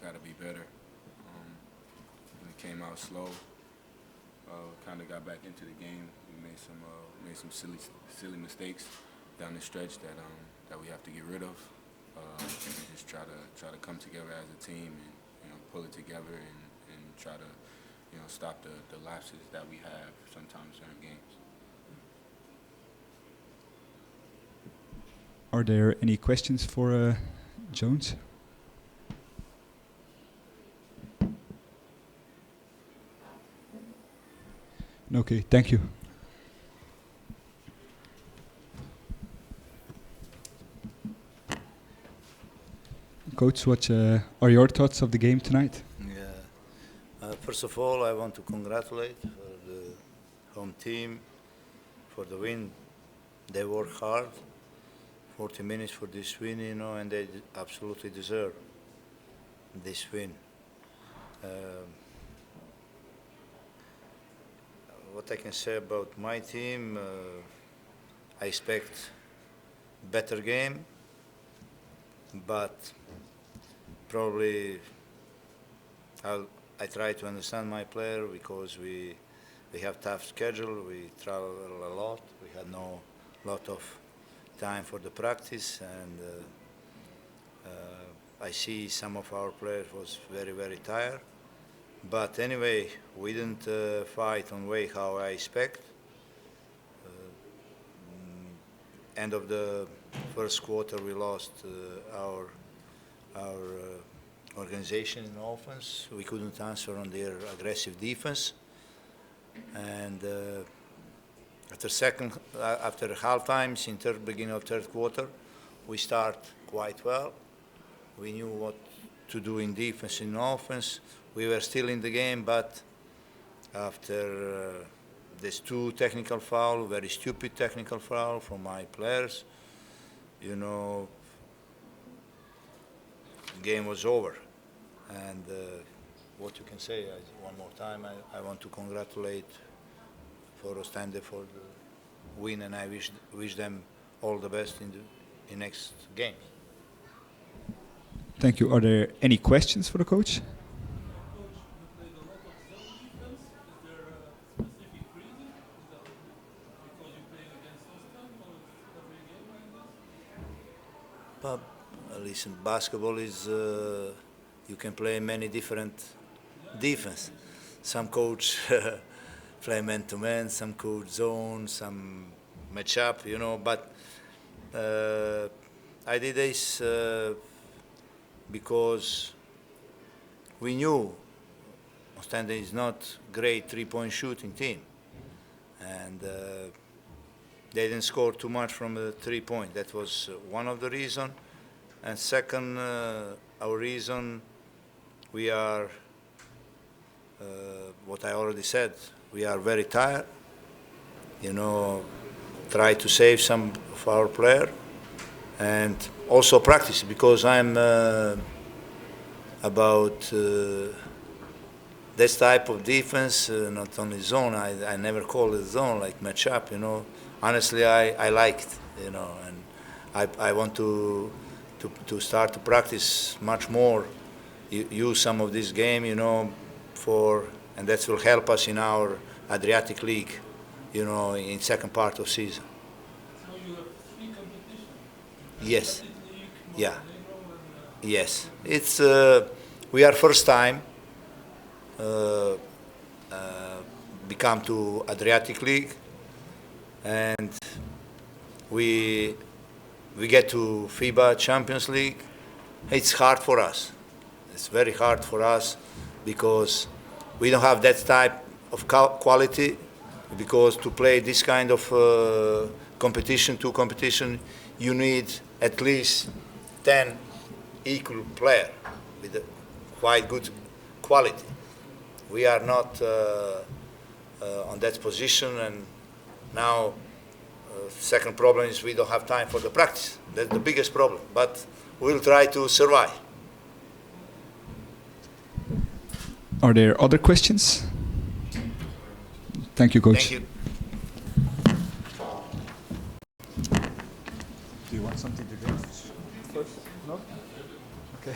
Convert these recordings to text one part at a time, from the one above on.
got to be better. We came out slow. Kind of got back into the game. We made some silly mistakes down the stretch that we have to get rid of. And just try to come together as a team and pull it together and try to stop the lapses that we have sometimes during games. Are there any questions for Jones? Okay, thank you. Coach, what are your thoughts of the game tonight? Yeah. First of all, I want to congratulate the home team for the win. They worked hard, 40 minutes for this win, and they absolutely deserve this win. What I can say about my team, I expect better game, but probably I try to understand my player because we have tough schedule. We travel a lot. We had no lot of time for the practice, and I see some of our players was very tired. But anyway, we didn't fight on way how I expect. End of the first quarter, we lost our organization in offense. We couldn't answer on their aggressive defense, and after half times in beginning of third quarter, we start quite well. We knew what to do in defense and offense. We were still in the game, but after these two technical foul, very stupid technical foul from my players, the game was over. And what you can say, one more time, I want to congratulate for Oostende for the win, and I wish them all the best in the next game. Thank you. Are there any questions for the coach? Listen, basketball is you can play many different defense. Some coach play man-to-man, some coach zone, some match-up, but I did this because we knew Oostende is not great three-point shooting team, and they didn't score too much from the three-point. That was one of the reasons. And second, our reason, we are, what I already said, we are very tired. Try to save some of our player, and also practice, because I'm about this type of defense, not only zone. I never call it zone, like match-up, Honestly, I liked, and I want to start to practice much more, use some of this game, and that will help us in our Adriatic League, in second part of season. So you have 3 competitions? Yes. Yeah. Yes. It's we are first time become to Adriatic League, and we get to FIBA Champions League. It's hard for us. It's very hard for us because we don't have that type of quality, because to play this kind of competition, you need at least 10 equal players with a quite good quality. We are not on that position, and now second problem is we don't have time for the practice. That's the biggest problem, but we'll try to survive. Are there other questions? Thank you, Coach. Thank you. Do you want something to drink first? No? Okay.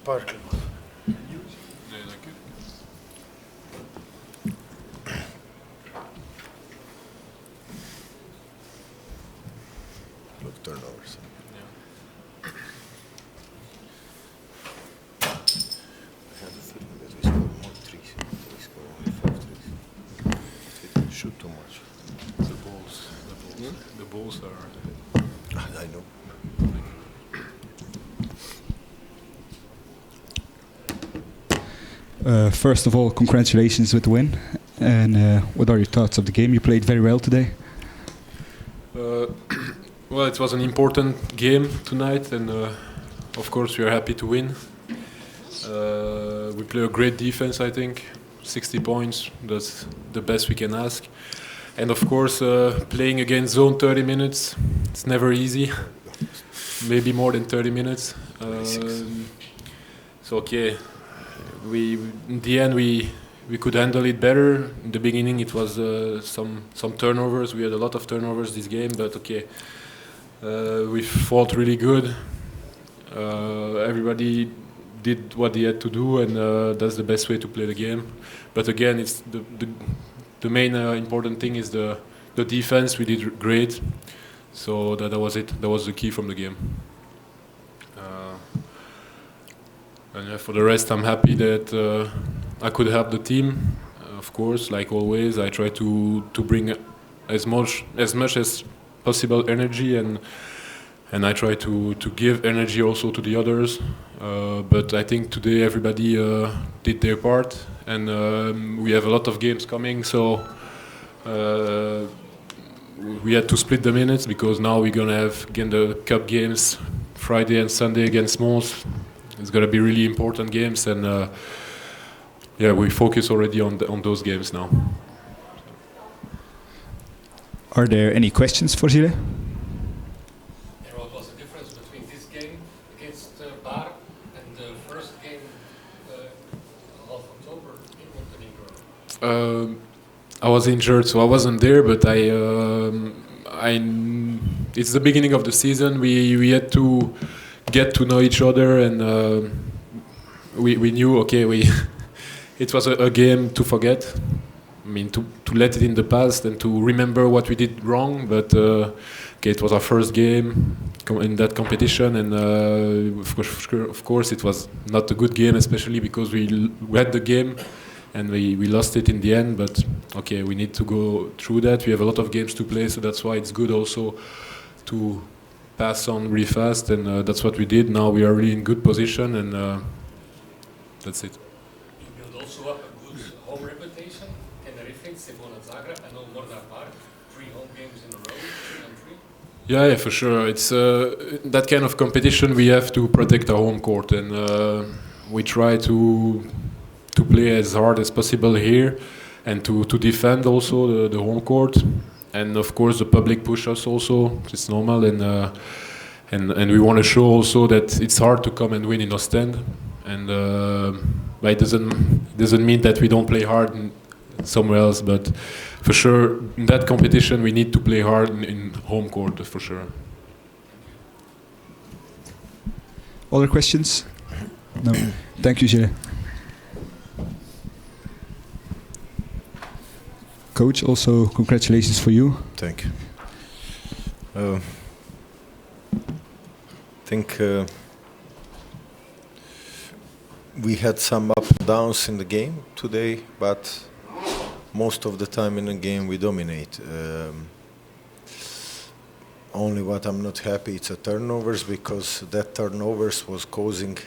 Park. Look, turnovers. I have a feeling that we score more threes. We score only 5 threes. We shoot too much. The balls are. I know. First of all, congratulations with the win. And what are your thoughts of the game? You played very well today. Well, it was an important game tonight, and of course we are happy to win. We play a great defense, I think. 60 points, that's the best we can ask. And of course, playing against zone 30 minutes, it's never easy. Maybe more than 30 minutes. So okay, in the end we could handle it better. In the beginning, it was some turnovers. We had a lot of turnovers this game, but okay, we fought really good. Everybody did what they had to do, and that's the best way to play the game. But again, it's the main important thing is the defense. We did great, so that was it. That was the key from the game. And for the rest, I'm happy that I could help the team. Of course, like always, I try to bring as much as possible energy, and I try to give energy also to the others. But I think today everybody did their part, and we have a lot of games coming, so we had to split the minutes because now we're gonna have again the cup games Friday and Sunday against Mons. It's gonna be really important games, and yeah, we focus already on those games now. Are there any questions for Gilles? What was the difference between this game against Bar and the first game of October in Montenegro? I was injured, so I wasn't there. But it's the beginning of the season. We had to get to know each other, and we knew it was a game to forget. I mean, to let it in the past and to remember what we did wrong. But it was our first game in that competition, and of course it was not a good game, especially because we had the game and we lost it in the end. But okay, we need to go through that. We have a lot of games to play, so that's why it's good also to pass on really fast, and that's what we did. Now we are really in good position, and that's it. You build also up a good home reputation. Tenerife, Cibona, Zagreb, and now Mornar Park. 3 home games in a row, 3 and 3. Yeah, for sure. It's that kind of competition. We have to protect our home court, and we try to play as hard as possible here, and to defend also the home court. And of course, the public push us also. It's normal, and we want to show also that it's hard to come and win in Ostend. And but it doesn't mean that we don't play hard somewhere else. But for sure, in that competition, we need to play hard in home court for sure. Other questions? No. Thank you, Gilles. Coach, also congratulations for you. Thank you. I think we had some up and downs in the game today, but most of the time in the game we dominate. Only what I'm not happy it's a turnovers, because that turnovers was causing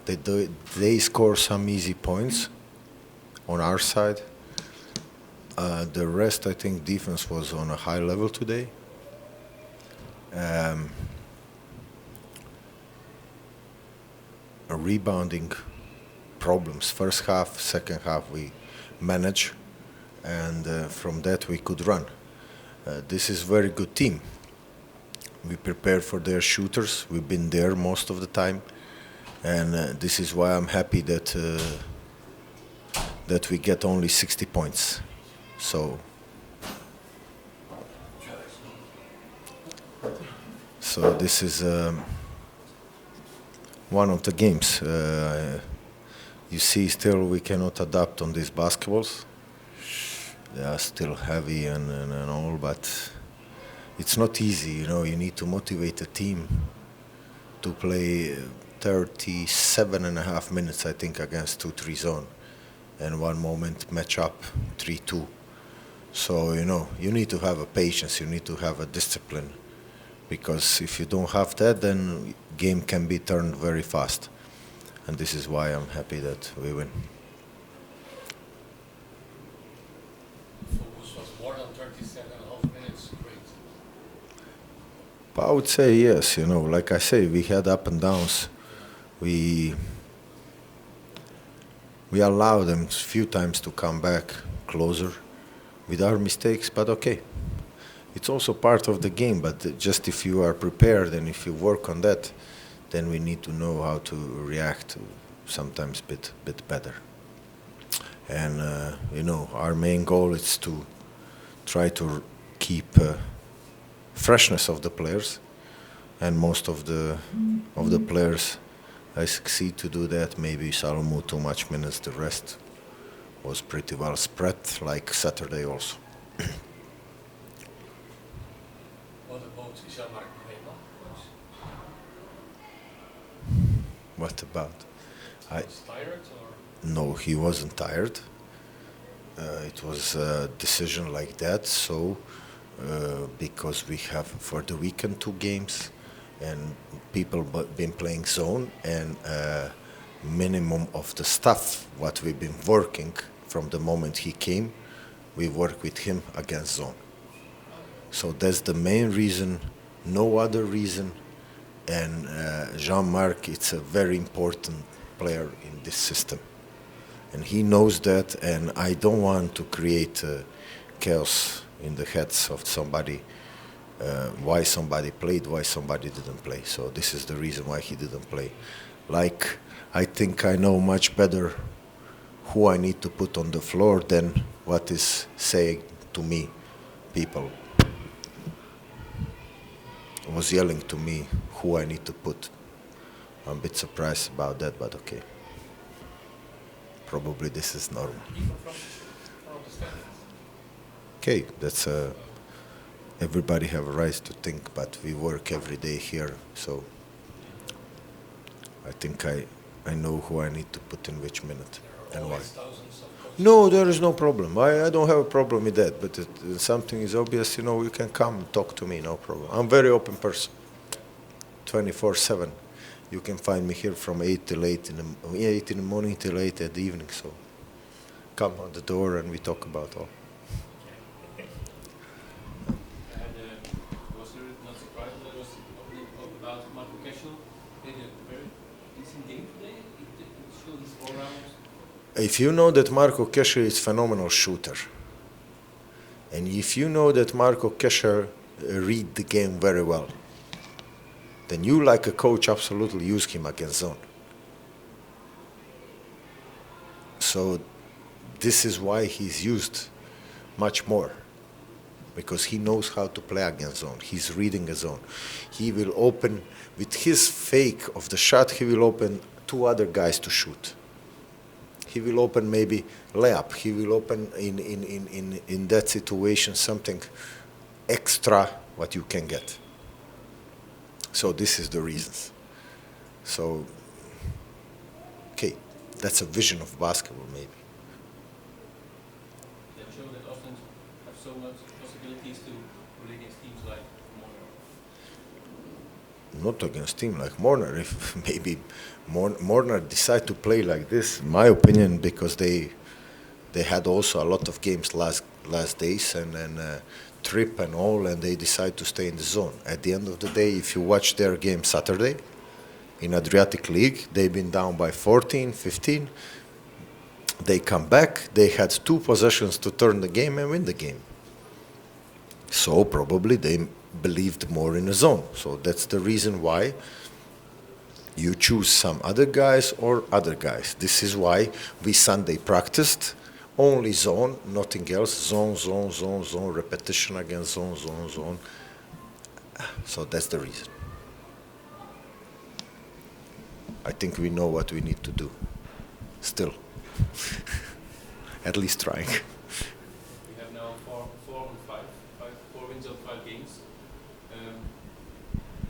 that they score some easy points on our side. The rest, I think, defense was on a high level today. Rebounding problems. First half, second half, we managed, and from that we could run. This is very good team. We prepared for their shooters. We've been there most of the time, and this is why I'm happy that we get only 60 points. So this is one of the games. You see, still we cannot adapt on these basketballs. They are still heavy and all, but it's not easy. You know, you need to motivate a team to play 37 and a half minutes, I think, against 2-3 zone, and one moment match up 3-2. So, you know, you need to have a patience, you need to have a discipline, because if you don't have that, then game can be turned very fast. And this is why I'm happy that we win. Focus was more than 37.5 minutes. Great. But I would say yes, you know, like I say, we had up and downs. We allowed them a few times to come back closer with our mistakes, but okay. It's also part of the game, but just if you are prepared and if you work on that, then we need to know how to react sometimes a bit better. And, you know, our main goal is to try to keep freshness of the players, and most of the players, I succeed to do that. Maybe Salomo too much minutes, the rest was pretty well spread, like Saturday also. What about Jean-Marc Weber, coach? What about? Was tired or? No, he wasn't tired. It was a decision like that, so because we have for the weekend 2 games, and people been playing zone, and minimum of the stuff what we've been working from the moment he came, we work with him against zone. So that's the main reason, no other reason. And Jean-Marc, it's a very important player in this system, and he knows that, and I don't want to create chaos in the heads of somebody, why somebody played, why somebody didn't play. So this is the reason why he didn't play. Like, I think I know much better who I need to put on the floor than what is saying to me. People was yelling to me who I need to put. I'm a bit surprised about that, but okay. Probably this is normal. Even from the standings. Okay, that's everybody have a right to think, but we work every day here, so I think I know who I need to put in which minute and why. Always thousands of coaches. No, there is no problem. I don't have a problem with that, but something is obvious, you know, you can come and talk to me, no problem. I'm a very open person, 24/7. You can find me here from 8 till 8 8 in the morning till 8 at the evening, so come on the door and we talk about all. Was there not surprised that was opening up about Marco Cashel? Made a very decent game today. It showed his all-round. If you know that Marco Kesher is a phenomenal shooter, and if you know that Marco Kesher read the game very well, then you, like a coach, absolutely use him against zone. So this is why he's used much more, because he knows how to play against zone. He's reading a zone. He will open, with his fake of the shot, he will open 2 other guys to shoot. He will open maybe layup. He will open in that situation something extra what you can get. So this is the reasons. So, okay, that's a vision of basketball maybe. That show that often have so much possibilities to play against teams like Mornar. Not against team like Mornar. If maybe Mornar decide to play like this, in my opinion, because they had also a lot of games last days and trip and all, and they decide to stay in the zone. At the end of the day, if you watch their game Saturday in Adriatic League, they've been down by 14, 15. They come back. They had 2 possessions to turn the game and win the game. So probably they believed more in the zone. So that's the reason why you choose some other guys or other guys. This is why we Sunday practiced only zone, nothing else. Zone, zone, zone, zone, repetition against zone, zone, zone. So that's the reason. I think we know what we need to do. Still, at least trying. We have now four wins of 5 games.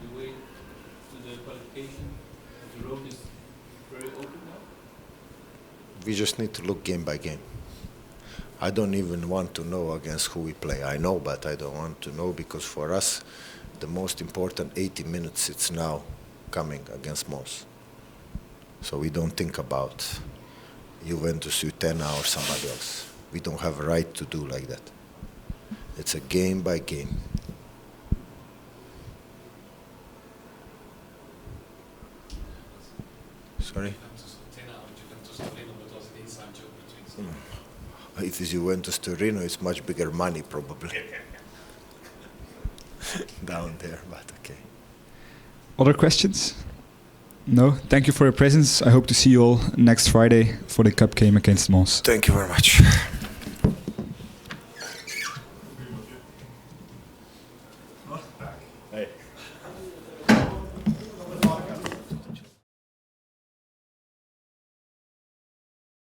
The way to the qualification, the road is very open now. We just need to look game by game. I don't even want to know against who we play. I know, but I don't want to know because for us, the most important 80 minutes it's now coming against Mons. So we don't think about Juventus, Utena or somebody else. We don't have a right to do like that. It's a game by game. Sorry? If it's Juventus Torino, it's much bigger money probably. Down there, but okay. Other questions? No? Thank you for your presence. I hope to see you all next Friday for the cup game against Mons. Thank you very much.